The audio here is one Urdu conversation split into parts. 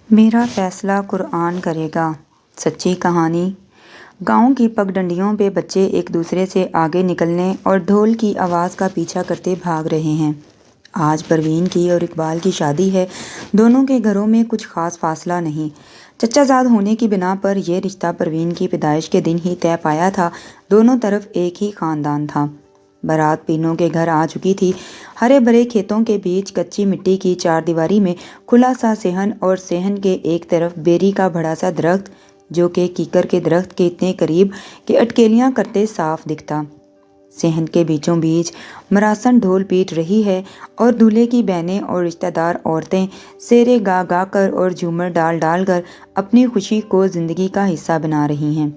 میرا فیصلہ قرآن کرے گا۔ سچی کہانی۔ گاؤں کی پگڈنڈیوں پہ بچے ایک دوسرے سے آگے نکلنے اور ڈھول کی آواز کا پیچھا کرتے بھاگ رہے ہیں۔ آج پروین کی اور اقبال کی شادی ہے۔ دونوں کے گھروں میں کچھ خاص فاصلہ نہیں۔ چچا زاد ہونے کی بنا پر یہ رشتہ پروین کی پیدائش کے دن ہی طے پایا تھا۔ دونوں طرف ایک ہی خاندان تھا۔ بارات پینوں کے گھر آ چکی تھی۔ ہرے بھرے کھیتوں کے بیچ کچی مٹی کی چار دیواری میں کھلا سا صحن، اور صحن کے ایک طرف بیری کا بڑا سا درخت جو کہ کیکر کے درخت کے اتنے قریب کہ اٹکیلیاں کرتے صاف دکھتا۔ صحن کے بیچوں بیچ مراسن ڈھول پیٹ رہی ہے اور دولہے کی بہنیں اور رشتہ دار عورتیں سیرے گا گا کر اور جھومر ڈال ڈال کر اپنی خوشی کو زندگی کا حصہ بنا رہی ہیں،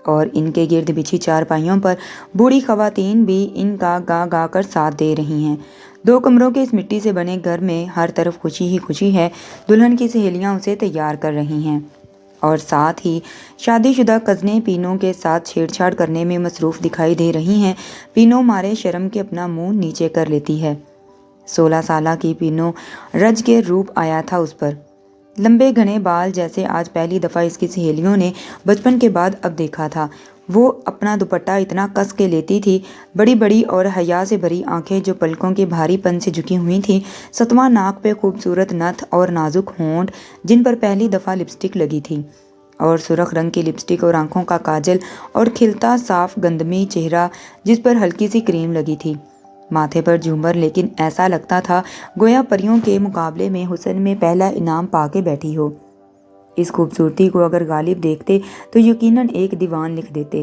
اور ان کے گرد بچھی چارپائیوں پر بوڑھی خواتین بھی ان کا گا گا کر ساتھ دے رہی ہیں۔ دو کمروں کے اس مٹی سے بنے گھر میں ہر طرف خوشی ہی خوشی ہے۔ دلہن کی سہیلیاں اسے تیار کر رہی ہیں اور ساتھ ہی شادی شدہ کزنیں پینوں کے ساتھ چھیڑ چھاڑ کرنے میں مصروف دکھائی دے رہی ہیں۔ پینوں مارے شرم کے اپنا منہ نیچے کر لیتی ہے۔ 16 سالہ کی پینوں رج کے روپ آیا تھا اس پر۔ لمبے گھنے بال جیسے آج پہلی دفعہ اس کی سہیلیوں نے بچپن کے بعد اب دیکھا تھا۔ وہ اپنا دوپٹہ اتنا کس کے لیتی تھی، بڑی بڑی اور حیا سے بھری آنکھیں جو پلکوں کے بھاری پن سے جھکی ہوئی تھیں، ستواں ناک پہ خوبصورت نتھ اور نازک ہونٹ جن پر پہلی دفعہ لپسٹک لگی تھی، اور سرخ رنگ کی لپسٹک اور آنکھوں کا کاجل، اور کھلتا صاف گندمی چہرہ جس پر ہلکی سی کریم لگی تھی، ماتھے پر جھومر، لیکن ایسا لگتا تھا گویا پریوں کے مقابلے میں حسن میں پہلا انعام پا کے بیٹھی ہو۔ اس خوبصورتی کو اگر غالب دیکھتے تو یقیناً ایک دیوان لکھ دیتے۔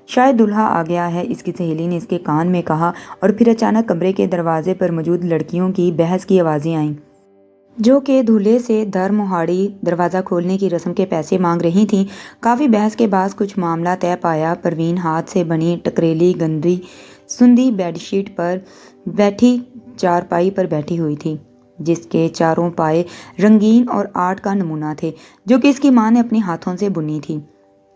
شاید دولہا آ گیا ہے، اس کی سہیلی نے اس کے کان میں کہا، اور پھر اچانک کمرے کے دروازے پر موجود لڑکیوں کی بحث کی آوازیں آئیں، جو کہ دولہے سے در مہاڑی دروازہ کھولنے کی رسم کے پیسے مانگ رہی تھیں۔ کافی بحث کے بعد کچھ معاملہ طے پایا۔ پروین ہاتھ سے بنی ٹکریلی گندی سندھی بیڈ شیٹ پر بیٹھی چارپائی پر بیٹھی ہوئی تھی، جس کے چاروں پائے رنگین اور آرٹ کا نمونہ تھے جو کہ اس کی ماں نے اپنے ہاتھوں سے بنی تھی۔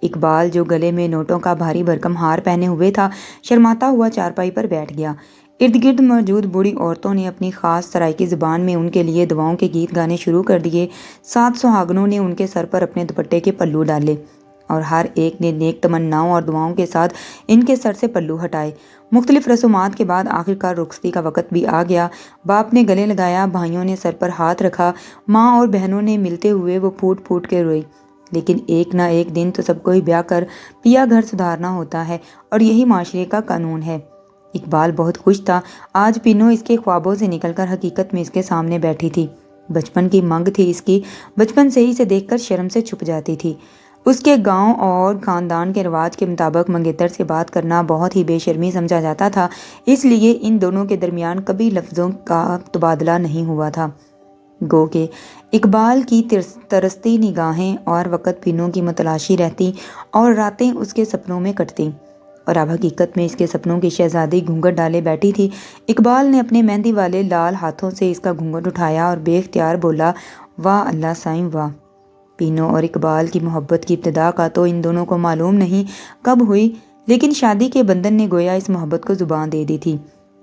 اقبال جو گلے میں نوٹوں کا بھاری بھرکم ہار پہنے ہوئے تھا، شرماتا ہوا چارپائی پر بیٹھ گیا۔ ارد گرد موجود بوڑھی عورتوں نے اپنی خاص سرائیکی زبان میں ان کے لیے دعاؤں کے گیت گانے شروع کر دیے۔ 7 سہاگنوں نے ان کے سر پر اپنے دوپٹے کے پلو ڈالے اور ہر ایک نے نیک تمناؤں اور دعاؤں کے ساتھ ان کے سر سے پلو ہٹائے۔ مختلف رسومات کے بعد آخرکار رخصتی کا وقت بھی آ گیا۔ باپ نے گلے لگایا، بھائیوں نے سر پر ہاتھ رکھا، ماں اور بہنوں نے ملتے ہوئے وہ پھوٹ پھوٹ کے روئی، لیکن ایک نہ ایک دن تو سب کو ہی بیاہ کر پیا گھر سدھارنا ہوتا ہے، اور یہی معاشرے کا قانون ہے۔ اقبال بہت خوش تھا۔ آج پینوں اس کے خوابوں سے نکل کر حقیقت میں اس کے سامنے بیٹھی تھی۔ بچپن کی منگ تھی اس کی، بچپن سے ہی اسے دیکھ کر شرم سے چھپ جاتی تھی۔ اس کے گاؤں اور خاندان کے رواج کے مطابق منگیتر سے بات کرنا بہت ہی بے شرمی سمجھا جاتا تھا، اس لیے ان دونوں کے درمیان کبھی لفظوں کا تبادلہ نہیں ہوا تھا۔ گو کہ اقبال کی ترستی نگاہیں اور وقت پینوں کی متلاشی رہتی اور راتیں اس کے سپنوں میں کٹتی، اور اب حقیقت میں اس کے سپنوں کی شہزادی گھونگھٹ ڈالے بیٹھی تھی۔ اقبال نے اپنے مہندی والے لال ہاتھوں سے اس کا گھونگھٹ اٹھایا اور بے اختیار بولا، واہ اللہ سائیں واہ۔ پینوں اور اقبال کی محبت کی ابتدا کا تو ان دونوں کو معلوم نہیں کب ہوئی، لیکن شادی کے بندھن نے گویا اس محبت کو زبان دے دی تھی۔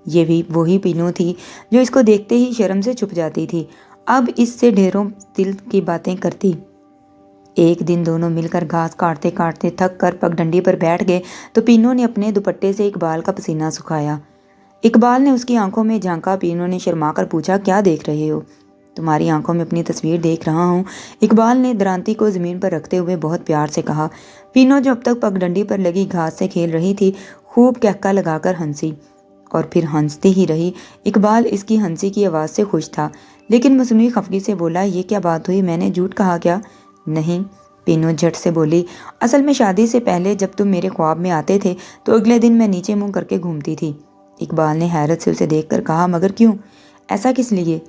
یہ بھی وہی پینوں تھی جو اس کو دیکھتے ہی شرم سے چھپ جاتی تھی، اب اس سے ڈھیروں دل کی باتیں کرتی۔ ایک دن دونوں مل کر گھاس کاٹتے کاٹتے تھک کر پگڈنڈی پر بیٹھ گئے تو پینوں نے اپنے دوپٹے سے اقبال کا پسینہ سکھایا۔ اقبال نے اس کی آنکھوں میں جھانکا۔ پینوں نے شرما کر پوچھا، کیا دیکھ رہے ہو؟ تمہاری آنکھوں میں اپنی تصویر دیکھ رہا ہوں، اقبال نے درانتی کو زمین پر رکھتے ہوئے بہت پیار سے کہا۔ پینوں جو اب تک پگڈنڈی پر لگی گھاس سے کھیل رہی تھی، خوب کہکا لگا کر ہنسی، اور پھر ہنستی ہی رہی۔ اقبال اس کی ہنسی کی آواز سے خوش تھا، لیکن مصنوعی خفگی سے بولا، یہ کیا بات ہوئی، میں نے جھوٹ کہا کیا؟ نہیں، پینوں جھٹ سے بولی، اصل میں شادی سے پہلے جب تم میرے خواب میں آتے تھے تو اگلے دن میں نیچے منہ کر کے گھومتی تھی۔ اقبال نے حیرت سے اسے دیکھ کر کہا، مگر کیوں؟ ایسا کس لیے؟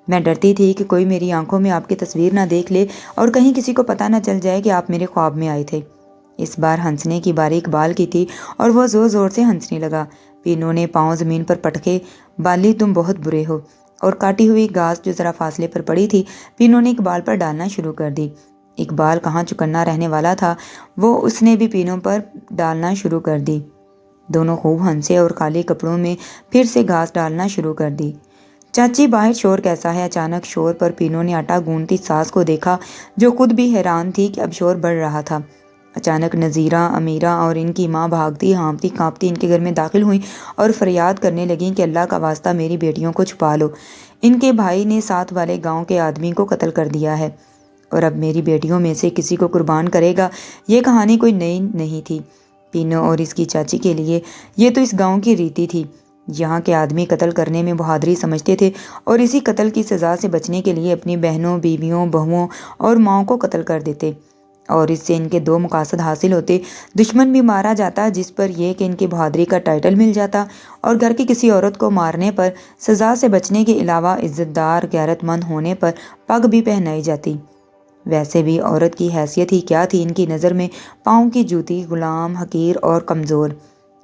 میں ڈرتی تھی کہ کوئی میری آنکھوں میں آپ کی تصویر نہ دیکھ لے اور کہیں کسی کو پتہ نہ چل جائے کہ آپ میرے خواب میں آئے تھے۔ اس بار ہنسنے کی باری اقبال کی تھی اور وہ زور زور سے ہنسنے لگا۔ پینوں نے پاؤں زمین پر پٹکے، بالی تم بہت برے ہو، اور کاٹی ہوئی گھاس جو ذرا فاصلے پر پڑی تھی پینوں نے اقبال پر ڈالنا شروع کر دی۔ اقبال کہاں چکنا رہنے والا تھا، وہ اس نے بھی پینوں پر ڈالنا شروع کر دی۔ دونوں خوب ہنسے اور کالے کپڑوں میں پھر سے گھاس ڈالنا شروع کر دی۔ چاچی باہر شور کیسا ہے؟ اچانک شور پر پینو نے آٹا گوندتی ساس کو دیکھا جو خود بھی حیران تھی کہ اب شور بڑھ رہا تھا۔ اچانک نذیرہ، امیرہ اور ان کی ماں بھاگتی ہانپتی کانپتی ان کے گھر میں داخل ہوئیں اور فریاد کرنے لگیں کہ اللہ کا واسطہ میری بیٹیوں کو چھپا لو، ان کے بھائی نے ساتھ والے گاؤں کے آدمی کو قتل کر دیا ہے اور اب میری بیٹیوں میں سے کسی کو قربان کرے گا۔ یہ کہانی کوئی نئی نہیں تھی پینو اور اس کی چاچی کے لیے، یہ تو اس گاؤں کی ریتی تھی۔ یہاں کے آدمی قتل کرنے میں بہادری سمجھتے تھے اور اسی قتل کی سزا سے بچنے کے لیے اپنی بہنوں، بیویوں، بہوؤں اور ماؤں کو قتل کر دیتے، اور اس سے ان کے دو مقاصد حاصل ہوتے: دشمن بھی مارا جاتا جس پر یہ کہ ان کی بہادری کا ٹائٹل مل جاتا، اور گھر کی کسی عورت کو مارنے پر سزا سے بچنے کے علاوہ عزت دار غیرت مند ہونے پر پگ بھی پہنائی جاتی۔ ویسے بھی عورت کی حیثیت ہی کیا تھی ان کی نظر میں؟ پاؤں کی جوتی، غلام، حقیر اور کمزور،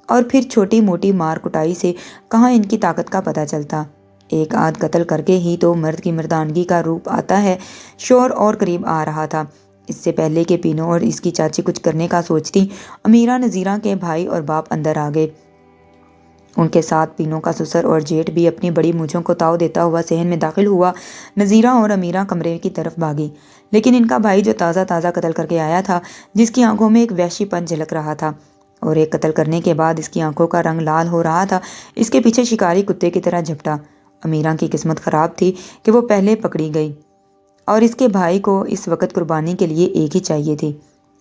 اور پھر چھوٹی موٹی مار کٹائی سے کہاں ان کی طاقت کا پتہ چلتا؟ ایک آدھ قتل کر کے ہی تو مرد کی مردانگی کا روپ آتا ہے۔ شور اور قریب آ رہا تھا۔ اس سے پہلے کہ پینو اور اس کی چاچی کچھ کرنے کا سوچتی، امیرہ، نذیرہ کے بھائی اور باپ اندر آ گئے۔ ان کے ساتھ پینو کا سسر اور جیٹھ بھی اپنی بڑی مونچھوں کو تاؤ دیتا ہوا صحن میں داخل ہوا۔ نذیرہ اور امیرہ کمرے کی طرف بھاگی، لیکن ان کا بھائی جو تازہ تازہ قتل کر کے آیا تھا، جس کی آنکھوں میں ایک وحشی پن جھلک رہا تھا اور ایک قتل کرنے کے بعد اس کی آنکھوں کا رنگ لال ہو رہا تھا، اس کے پیچھے شکاری کتے کی طرح جھپٹا۔ امیرہ کی قسمت خراب تھی کہ وہ پہلے پکڑی گئی، اور اس کے بھائی کو اس وقت قربانی کے لیے ایک ہی چاہیے تھی۔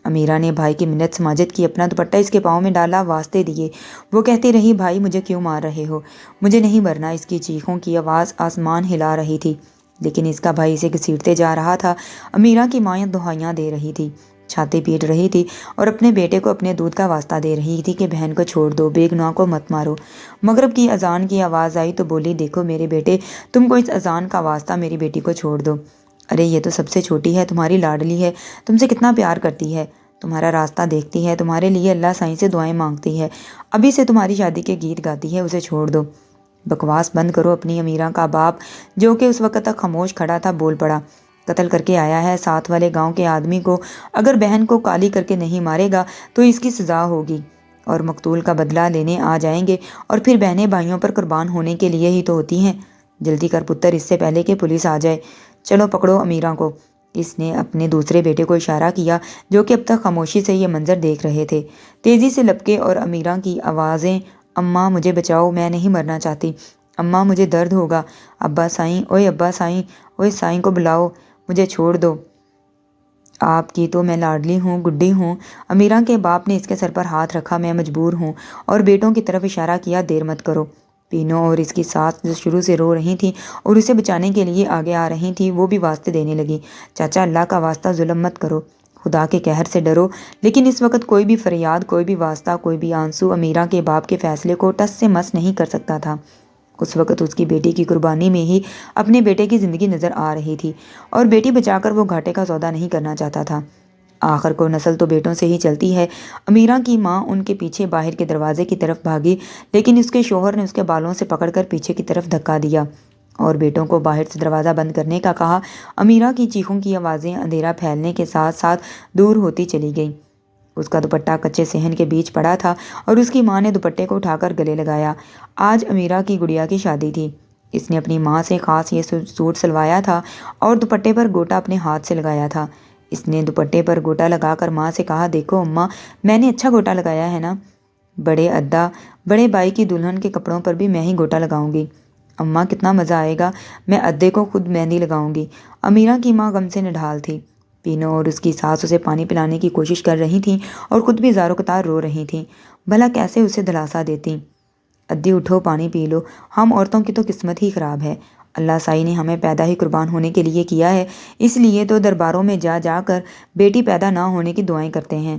امیرہ نے بھائی کی منت سماجت کی، اپنا دوپٹہ اس کے پاؤں میں ڈالا، واسطے دیے۔ وہ کہتی رہی، بھائی مجھے کیوں مار رہے ہو؟ مجھے نہیں مرنا۔ اس کی چیخوں کی آواز آسمان ہلا رہی تھی، لیکن اس کا بھائی اسے گھسیٹتے جا رہا تھا۔ امیرہ کی ماں دہائیاں دے رہی تھی، چھاتی پیٹ رہی تھی اور اپنے بیٹے کو اپنے دودھ کا واسطہ دے رہی تھی کہ بہن کو چھوڑ دو، بے گناہ کو مت مارو۔ مغرب کی اذان کی آواز آئی تو بولی، دیکھو میرے بیٹے، تم کو اس اذان کا واسطہ میری بیٹی کو چھوڑ دو۔ ارے یہ تو سب سے چھوٹی ہے، تمہاری لاڈلی ہے، تم سے کتنا پیار کرتی ہے، تمہارا راستہ دیکھتی ہے، تمہارے لیے اللہ سائیں سے دعائیں مانگتی ہے، ابھی سے تمہاری شادی کے گیت گاتی ہے، اسے چھوڑ دو۔ بکواس بند کرو۔ اپنی امیرہ کا باپ، جو کہ اس وقت تک خاموش کھڑا تھا، بول پڑا، قتل کر کے آیا ہے ساتھ والے گاؤں کے آدمی کو، اگر بہن کو کالی کر کے نہیں مارے گا تو اس کی سزا ہوگی اور مقتول کا بدلہ لینے آ جائیں گے، اور پھر بہنیں بھائیوں پر قربان ہونے کے لیے ہی تو ہوتی ہیں۔ جلدی کر پتر، اس سے پہلے کہ پولیس آ جائے، چلو پکڑو امیرہ کو۔ اس نے اپنے دوسرے بیٹے کو اشارہ کیا جو کہ اب تک خاموشی سے یہ منظر دیکھ رہے تھے۔ تیزی سے لپکے اور امیرہ کی آوازیں، اماں مجھے بچاؤ، میں نہیں مرنا چاہتی، اماں مجھے درد ہوگا، ابا سائیں، اوئے ابا سائیں، اوئے سائیں کو بلاؤ، مجھے چھوڑ دو، آپ کی تو میں لاڈلی ہوں، گڈی ہوں۔ امیرہ کے باپ نے اس کے سر پر ہاتھ رکھا، میں مجبور ہوں، اور بیٹوں کی طرف اشارہ کیا، دیر مت کرو۔ پینو اور اس کی ساس جو شروع سے رو رہی تھیں اور اسے بچانے کے لیے آگے آ رہی تھیں، وہ بھی واسطے دینے لگی، چاچا اللہ کا واسطہ ظلم مت کرو، خدا کے قہر سے ڈرو۔ لیکن اس وقت کوئی بھی فریاد، کوئی بھی واسطہ، کوئی بھی آنسو امیرہ کے باپ کے فیصلے کو ٹس سے مس نہیں کر سکتا تھا۔ اس وقت اس کی بیٹی کی قربانی میں ہی اپنے بیٹے کی زندگی نظر آ رہی تھی، اور بیٹی بچا کر وہ گھاٹے کا سودا نہیں کرنا چاہتا تھا۔ آخر کو نسل تو بیٹوں سے ہی چلتی ہے۔ امیرہ کی ماں ان کے پیچھے باہر کے دروازے کی طرف بھاگی، لیکن اس کے شوہر نے اس کے بالوں سے پکڑ کر پیچھے کی طرف دھکا دیا اور بیٹوں کو باہر سے دروازہ بند کرنے کا کہا۔ امیرہ کی چیخوں کی آوازیں اندھیرا پھیلنے کے ساتھ ساتھ دور ہوتی چلی گئیں۔ اس کا دوپٹہ کچے صحن کے بیچ پڑا تھا اور اس کی ماں نے دوپٹے کو اٹھا کر گلے لگایا۔ آج امیرہ کی گڑیا کی شادی تھی۔ اس نے اپنی ماں سے خاص یہ سوٹ سلوایا تھا اور دوپٹے پر گوٹا اپنے ہاتھ سے لگایا تھا۔ اس نے دوپٹے پر گوٹا لگا کر ماں سے کہا، دیکھو اماں، میں نے اچھا گوٹا لگایا ہے نا؟ بڑے ادا، بڑے بائی کی دلہن کے کپڑوں پر بھی میں ہی گوٹا لگاؤں گی۔ اماں کتنا مزہ آئے گا، میں ادے کو خود مہندی لگاؤں گی۔ امیرہ کی ماں غم سے نڈھال تھی۔ پینو اور اس کی ساس اسے پانی پلانے کی کوشش کر رہی تھیں اور خود بھی زار و قطار رو رہی تھیں۔ بھلا کیسے اسے دلاسا دیتی؟ ادی اٹھو، پانی پی لو، ہم عورتوں کی تو قسمت ہی خراب ہے، اللہ سائی نے ہمیں پیدا ہی قربان ہونے کے لیے کیا ہے، اس لیے تو درباروں میں جا جا کر بیٹی پیدا نہ ہونے کی دعائیں کرتے ہیں،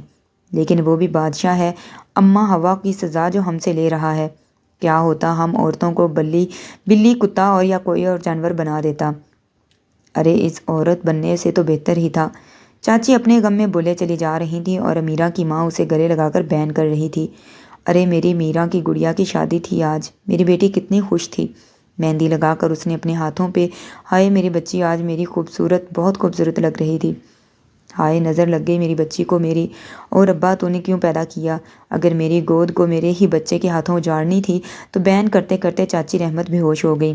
لیکن وہ بھی بادشاہ ہے۔ اماں، ہوا کی سزا جو ہم سے لے رہا ہے، کیا ہوتا ہم عورتوں کو بلی، کتا اور یا کوئی اور جانور بنا دیتا؟ ارے اس عورت بننے سے تو بہتر ہی تھا۔ چاچی اپنے غم میں بولے چلی جا رہی تھی اور امیرہ کی ماں اسے گلے لگا کر بین کر رہی تھی۔ ارے میری میرا کی گڑیا کی شادی تھی آج، میری بیٹی کتنی خوش تھی، مہندی لگا کر اس نے اپنے ہاتھوں پہ، ہائے میری بچی آج میری خوبصورت، بہت خوبصورت لگ رہی تھی، ہائے نظر لگ گئی میری بچی کو میری، اور ابا تو نے کیوں پیدا کیا؟ اگر میری گود کو میرے ہی بچے کے ہاتھوں اجاڑنی تھی۔ تو بین کرتے کرتے چاچی رحمت بے ہوش ہو گئی۔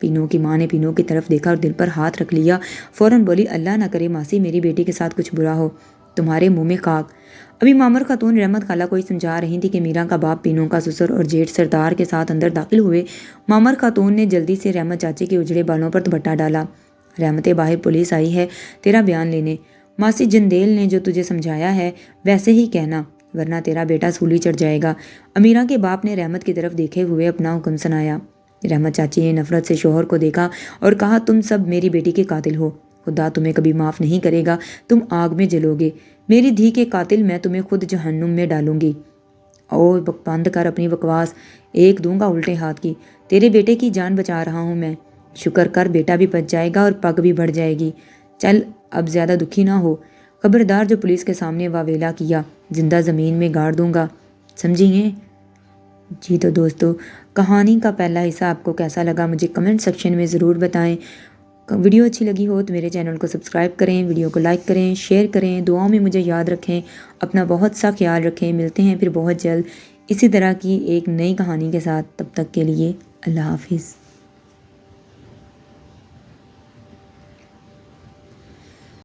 پینو کی ماں نے پینو کی طرف دیکھا اور دل پر ہاتھ رکھ لیا۔ فوراً بولی، اللہ نہ کرے ماسی میری بیٹی کے ساتھ کچھ برا ہو، تمہارے منہ میں خاک۔ ابھی معمر خاتون رحمت خالہ کو سمجھا رہی تھی کہ میرا کا باپ پینو کا سسر اور جیٹھ سردار کے ساتھ اندر داخل ہوئے۔ معمر خاتون نے جلدی سے رحمت چاچی کے اجڑے بالوں پر دوپٹہ ڈالا۔ رحمتیں، باہر پولیس آئی ہے تیرا بیان لینے۔ ماسی جندیل نے جو تجھے سمجھایا ہے ویسے ہی کہنا، ورنہ تیرا بیٹا سولی چڑھ جائے گا۔ امیرہ کے باپ نے رحمت کی طرف دیکھے ہوئے اپنا حکم سنایا۔ رحمت چاچی نے نفرت سے شوہر کو دیکھا اور کہا، تم سب میری بیٹی کے قاتل ہو، خدا تمہیں کبھی معاف نہیں کرے گا، تم آگ میں جلو گے، میری دھی کے قاتل، میں تمہیں خود جہنم میں ڈالوں گی۔ او بند کر اپنی بکواس، ایک دوں گا الٹے ہاتھ کی، تیرے بیٹے کی جان بچا رہا ہوں میں، شکر کر بیٹا بھی بچ جائے گا اور پگ بھی بڑھ جائے گی، چل اب زیادہ دکھی نہ ہو، خبردار جو پولیس کے سامنے واویلا کیا زندہ زمین میں گاڑ دوں گا، سمجھی ہیں؟ جی تو دوستو، کہانی کا پہلا حصہ آپ کو کیسا لگا مجھے کمنٹ سیکشن میں ضرور بتائیں۔ ویڈیو اچھی لگی ہو تو میرے چینل کو سبسکرائب کریں، ویڈیو کو لائک کریں، شیئر کریں، دعاؤں میں مجھے یاد رکھیں، اپنا بہت سا خیال رکھیں۔ ملتے ہیں پھر بہت جلد اسی طرح کی ایک نئی کہانی کے ساتھ، تب تک کے لیے اللہ حافظ۔